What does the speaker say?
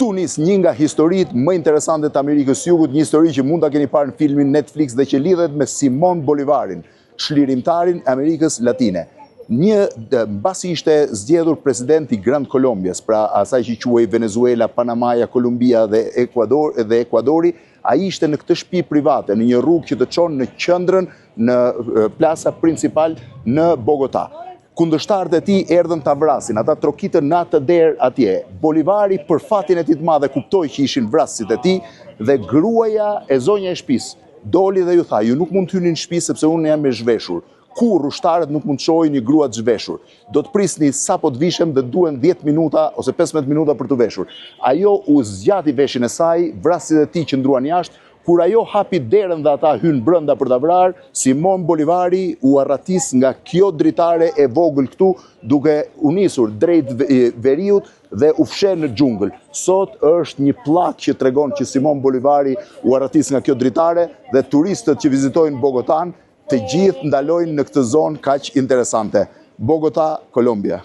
Ktu nis një nga historitë më interesante të Amerikës së Jugut, një histori që mund ta keni parë në filmin Netflix dhe që lidhet me Simon Bolivarin, çlirimtarin e Amerikës Latine. Mbasi ishte zgjedhur presidenti i Grand Colombias, pra asaj që quhej Venezuela, Panamaja, Kolumbia dhe Ekuadori, ai ishte në këtë shtëpi private, në një rrugë që të çon në qendrën, në plasa principal në Bogota. Kundërshtarët e tij erdhën ta vrasin, ata trokitën në atë derë atje. Bolivari për fatin e tij të madh kuptoi që ishin vrasësit e tij dhe gruaja e zonja e shtëpisë doli dhe ju tha: "Ju nuk mund të hyni në shtëpi sepse unë jam e zhveshur. Kur ushtarët nuk mund të shohin një grua të zhveshur. Do të prisni sapo të vishem dhe duhen 10 minuta ose 15 minuta për të veshur." Ajo u zgjati veshin e saj, vrasësit e tij qëndruan jashtë. Kur ajo hapi derën dhe ata hynë brenda për ta vrarë, Simon Bolivari u arratis nga kjo dritare e vogël këtu, duke u nisur drejt veriut dhe u fshe në xhungël. Sot është një pllak që tregon që Simon Bolivari u arratis nga kjo dritare dhe turistët që vizitojnë Bogotan, të gjithë ndalojnë në këtë zonë kaq interesante. Bogota, Kolombia.